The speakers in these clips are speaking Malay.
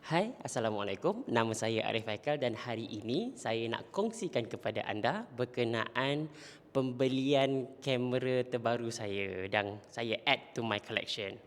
Hai, Assalamualaikum. Nama saya Arif Haikal dan hari ini saya nak kongsikan kepada anda berkenaan pembelian kamera terbaru saya dan saya add to my collection.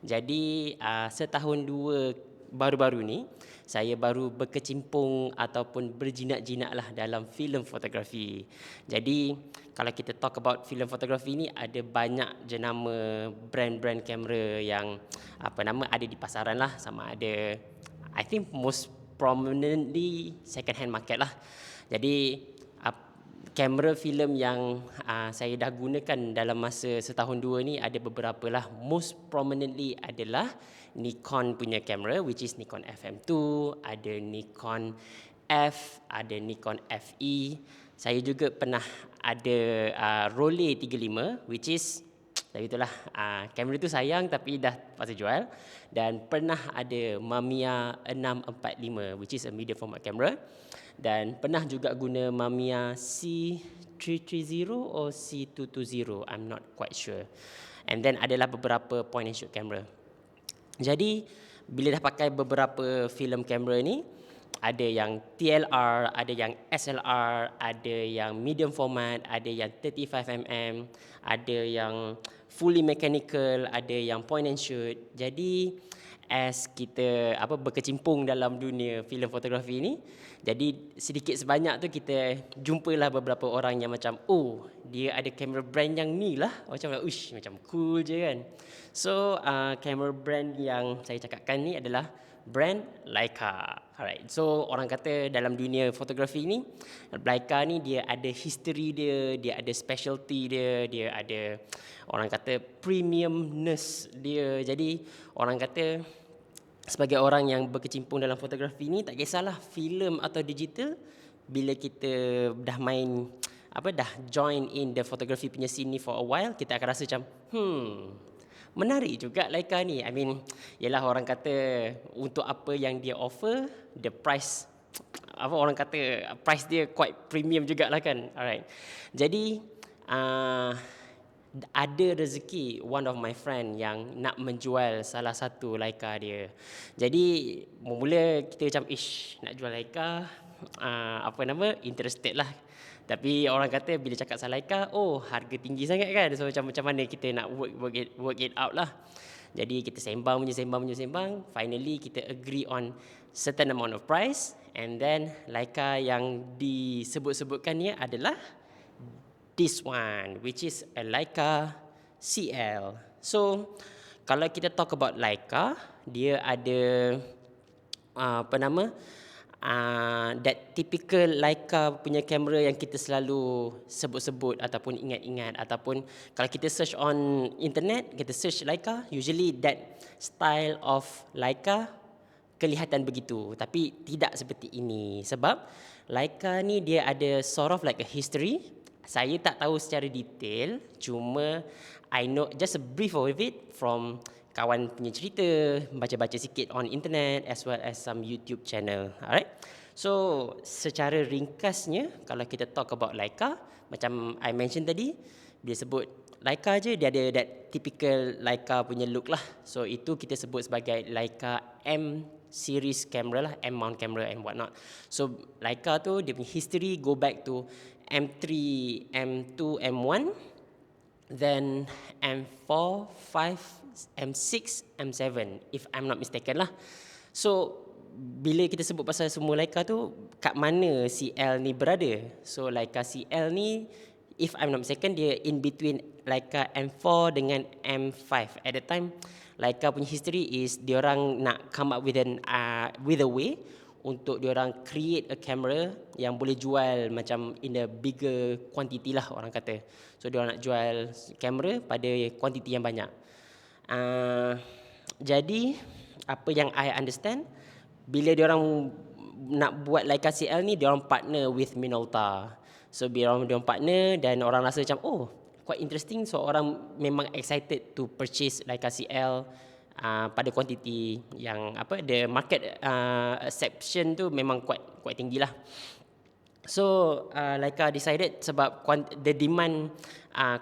Jadi, setahun dua baru-baru ni, saya baru berkecimpung ataupun berjinak-jinaklah dalam filem fotografi. Jadi, kalau kita talk about filem fotografi ni, ada banyak jenama brand-brand kamera yang ada di pasaran lah, sama ada I think most prominently second hand market lah. Jadi kamera filem yang saya dah gunakan dalam masa setahun dua ni ada beberapa lah. Most prominently adalah Nikon punya kamera, which is Nikon FM2, ada Nikon F, ada Nikon FE. Saya juga pernah ada Rollei 35, which is jadi itulah, kamera tu sayang tapi dah pasal jual. Dan pernah ada Mamiya 645, which is a medium format camera. Dan pernah juga guna Mamiya C330 or C220, I'm not quite sure. And then adalah beberapa point and shoot camera. Jadi bila dah pakai beberapa filem kamera ni, ada yang TLR, ada yang SLR, ada yang medium format, ada yang 35mm, ada yang fully mechanical, ada yang point and shoot. Jadi as kita berkecimpung dalam dunia filem fotografi ni, jadi sedikit sebanyak tu kita jumpalah beberapa orang yang macam, oh dia ada kamera brand yang ni lah, macam cool je kan. So kamera brand yang saya cakapkan ni adalah brand Leica. Alright. So orang kata dalam dunia fotografi ni, Leica ni dia ada history dia, dia ada specialty dia, dia ada orang kata premiumness dia. Jadi orang kata sebagai orang yang berkecimpung dalam fotografi ni, tak kisahlah filem atau digital, bila kita dah main dah join in the photography punya scene ni for a while, kita akan rasa macam menarik juga Leica ni. I mean, yalah orang kata untuk apa yang dia offer, the price orang kata price dia quite premium jugalah kan. Alright. Jadi ada rezeki one of my friend yang nak menjual salah satu Leica dia. Jadi mula kita macam nak jual Leica, interested lah. Tapi orang kata bila cakap pasal Leica, harga tinggi sangat kan. So macam mana kita nak work it out lah. Jadi kita sembang, finally kita agree on certain amount of price, and then Leica yang disebut-sebutkan ni adalah this one, which is a Leica CL. So kalau kita talk about Leica, dia ada that typical Leica punya kamera yang kita selalu sebut-sebut ataupun ingat-ingat, ataupun kalau kita search on internet, kita search Leica, usually that style of Leica kelihatan begitu, tapi tidak seperti ini. Sebab Leica ni dia ada sort of like a history. Saya tak tahu secara detail, cuma I know just a brief of it from kawan punya cerita, baca-baca sikit on internet as well as some YouTube channel. Alright. So secara ringkasnya, kalau kita talk about Leica, macam I mention tadi, dia sebut Leica je, dia ada that typical Leica punya look lah. So itu kita sebut sebagai Leica M series camera lah, M mount camera and whatnot. So Leica tu dia punya history go back to M3, M2, M1, then M4, 5, M6, M7 if I'm not mistaken lah. So bila kita sebut pasal semua Leica tu, kat mana CL ni berada? So Leica CL ni, if I'm not mistaken, dia in between Leica M4 dengan M5. At the time, Leica punya history is diorang nak come up with a way untuk diorang create a camera yang boleh jual macam in a bigger quantity lah orang kata. So diorang nak jual kamera pada quantity yang banyak. Jadi apa yang I understand, bila diorang nak buat Leica CL ni, diorang partner with Minolta. So diorang partner dan orang rasa macam quite interesting. So orang memang excited to purchase Leica CL pada kuantiti yang the market acceptance tu memang quite tinggi lah. So Leica decided sebab the demand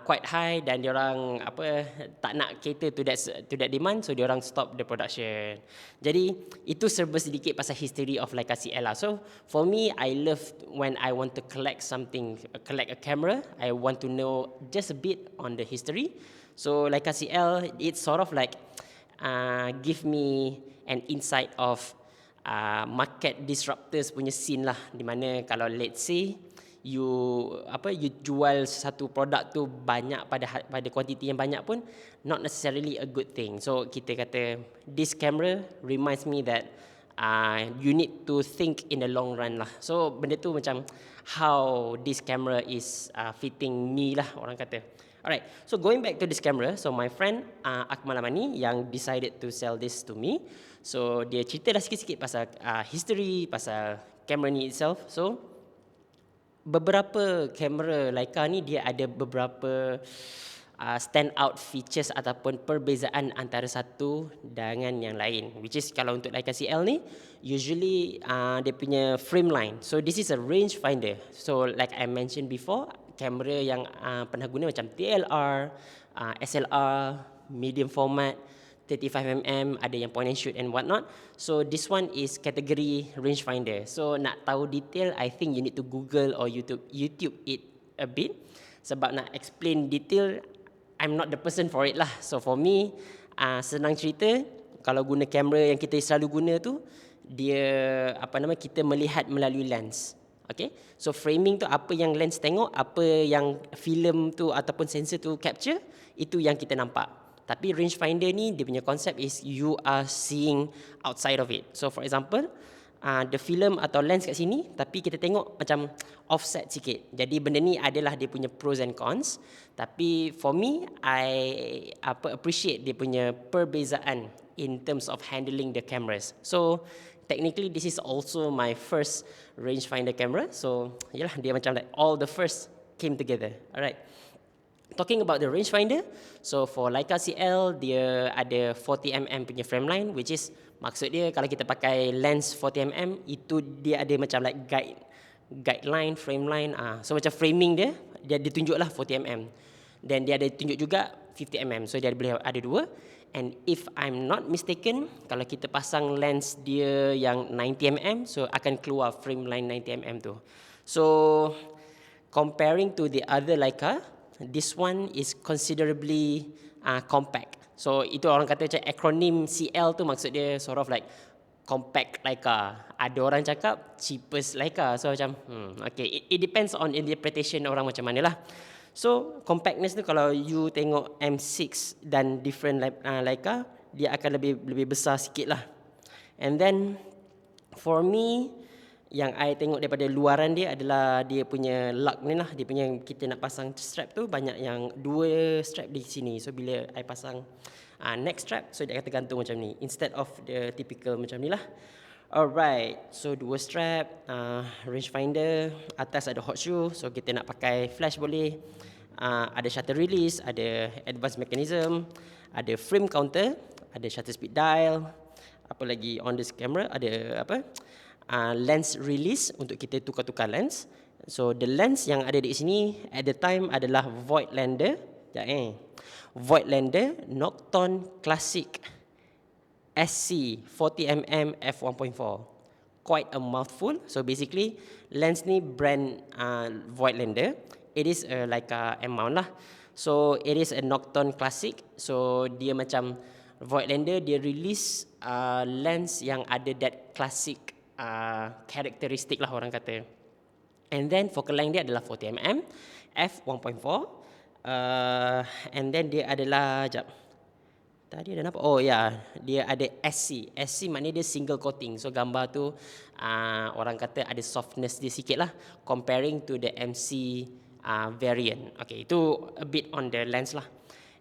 quite high dan diorang apa tak nak cater to that demand, so diorang stop the production. Jadi itu serba sedikit pasal history of Leica CL lah. So for me, I love when I want to collect something, collect a camera, I want to know just a bit on the history. So Leica CL, it's sort of like give me an insight of market disruptors punya scene lah, di mana kalau let's say you jual satu produk tu banyak pada kuantiti yang banyak pun not necessarily a good thing. So kita kata this camera reminds me that you need to think in the long run lah. So benda tu macam how this camera is fitting me lah, orang kata. Alright, so going back to this camera, so my friend Akmal Amani yang decided to sell this to me. So dia cerita dah sikit-sikit pasal history, pasal camera ni itself. So beberapa kamera Leica ni dia ada beberapa stand out features ataupun perbezaan antara satu dengan yang lain, which is kalau untuk Leica CL ni usually dia punya frame line. So this is a range finder. So like I mentioned before, kamera yang pernah guna macam TLR, SLR, medium format, 35mm, ada yang point and shoot and whatnot. So this one is category rangefinder. So nak tahu detail, I think you need to Google or YouTube it a bit. Sebab nak explain detail, I'm not the person for it lah. So for me, senang cerita, kalau guna kamera yang kita selalu guna tu, dia kita melihat melalui lens. Okay, so framing tu apa yang lens tengok, apa yang film tu ataupun sensor tu capture, itu yang kita nampak. Tapi rangefinder ni dia punya konsep is you are seeing outside of it. So for example, the film atau lens kat sini, tapi kita tengok macam offset sikit. Jadi benda ni adalah dia punya pros and cons. Tapi for me, I appreciate dia punya perbezaan in terms of handling the cameras. So technically this is also my first rangefinder camera. So yalah, dia macam like all the first came together. Alright. Talking about the rangefinder, so for Leica CL dia ada 40mm punya frame line, which is maksud dia kalau kita pakai lens 40mm itu dia ada macam like guideline, frame line. So macam framing dia ditunjuklah 40mm. Dan dia ada tunjuk juga 50mm. So dia boleh ada dua. And if I'm not mistaken, kalau kita pasang lens dia yang 90mm, so akan keluar frame line 90mm tu. So comparing to the other Leica, this one is considerably compact. So itu orang kata macam akronim CL tu maksud dia sort of like compact Leica. Ada orang cakap cheapest Leica. So macam okay, it depends on interpretation orang macam mana lah. So compactness tu kalau you tengok M6 dan different Leica, dia akan lebih besar sikit lah. And then for me, yang I tengok daripada luaran dia adalah dia punya lug ni lah. Dia punya kita nak pasang strap tu banyak yang dua strap di sini. So bila I pasang neck strap, so dia akan tergantung macam ni instead of the typical macam ni lah. Alright, so dua strap, rangefinder, atas ada hot shoe, so kita nak pakai flash boleh. Ada shutter release, ada advanced mechanism, ada frame counter, ada shutter speed dial. Apa lagi on this camera, ada lens release untuk kita tukar-tukar lens. So the lens yang ada di sini at the time adalah Voigtlander. Voigtlander Nokton Classic SC 40mm f1.4. Quite a mouthful. So basically lens ni brand Voigtlander. It is like a M-mount lah. So it is a Nokton Classic. So dia macam Voigtlander, dia release lens yang ada that classic karakteristik lah orang kata. And then focal length dia adalah 40mm f1.4. And then dia adalah tadi ada apa? Oh ya, dia ada SC. SC maknanya dia single coating. So gambar tu orang kata ada softness dia sikit lah comparing to the MC variant. Okay, itu a bit on the lens lah.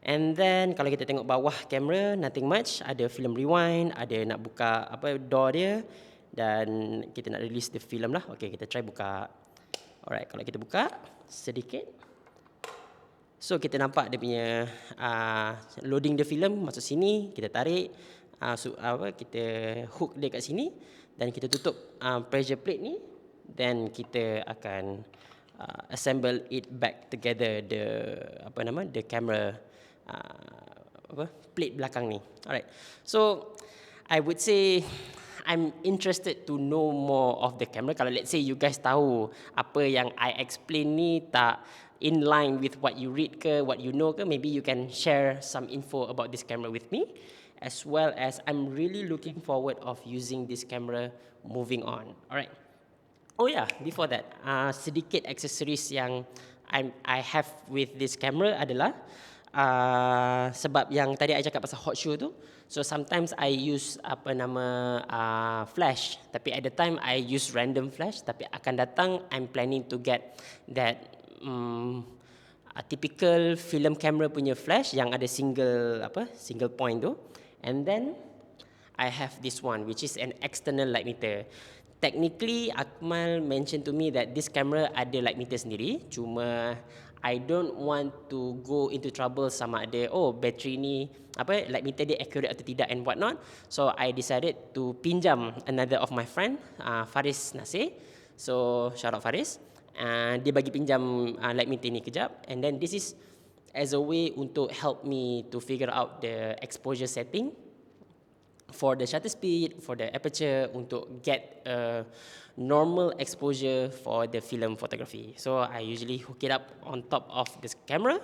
And then kalau kita tengok bawah kamera, nothing much. Ada film rewind, ada nak buka door dia, dan kita nak release the film lah. Okay, kita try buka. Alright, kalau kita buka sedikit, so kita nampak dia punya loading the film masuk sini. Kita tarik, kita hook dia kat sini, dan kita tutup pressure plate ni then kita akan assemble it back together, the camera plate belakang ni. Alright, so I would say I'm interested to know more of the camera. Kalau let's say you guys tahu apa yang I explain ni tak in line with what you read ke, what you know ke, maybe you can share some info about this camera with me, as well as I'm really looking forward of using this camera moving on. Alright. Oh yeah, before that, sedikit accessories yang I have with this camera adalah sebab yang tadi I cakap pasal hot shoe tu. So sometimes I use flash, tapi at the time I use random flash. Tapi akan datang I'm planning to get that a typical film camera punya flash yang ada single point tu. And then I have this one, which is an external light meter. Technically, Akmal mentioned to me that this camera ada light meter sendiri. Cuma I don't want to go into trouble sama ada bateri ni light meter dia accurate atau tidak and whatnot. So I decided to pinjam another of my friend, Faris Nasir. So shout out Faris. Dia bagi pinjam light meter ni kejap, and then this is as a way untuk help me to figure out the exposure setting for the shutter speed, for the aperture, untuk get a normal exposure for the film photography. So I usually hook it up on top of this camera,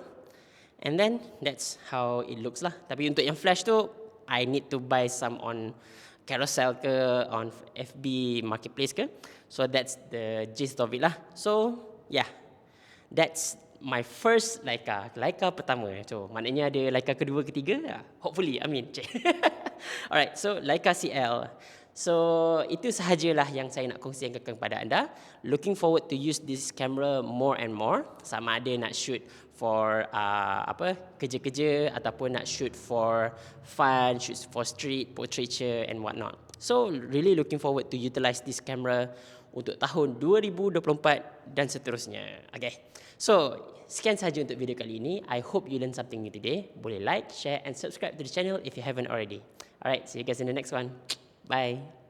and then that's how it looks lah. Tapi untuk yang flash tu, I need to buy some on Carousell ke, on FB Marketplace ke. So that's the gist of it lah. So yeah, that's my first Leica pertama. So maknanya ada Leica kedua, ketiga. Hopefully, amin. Alright, so Leica CL. So itu sahajalah yang saya nak kongsikan kepada anda. Looking forward to use this camera more and more. Sama ada nak shoot for kerja-kerja ataupun nak shoot for fun, shoot for street portraiture and whatnot. So really looking forward to utilize this camera untuk tahun 2024 dan seterusnya. Okay. So, sekian sahaja untuk video kali ini. I hope you learn something new today. Boleh like, share and subscribe to the channel if you haven't already. Alright, see you guys in the next one. Bye.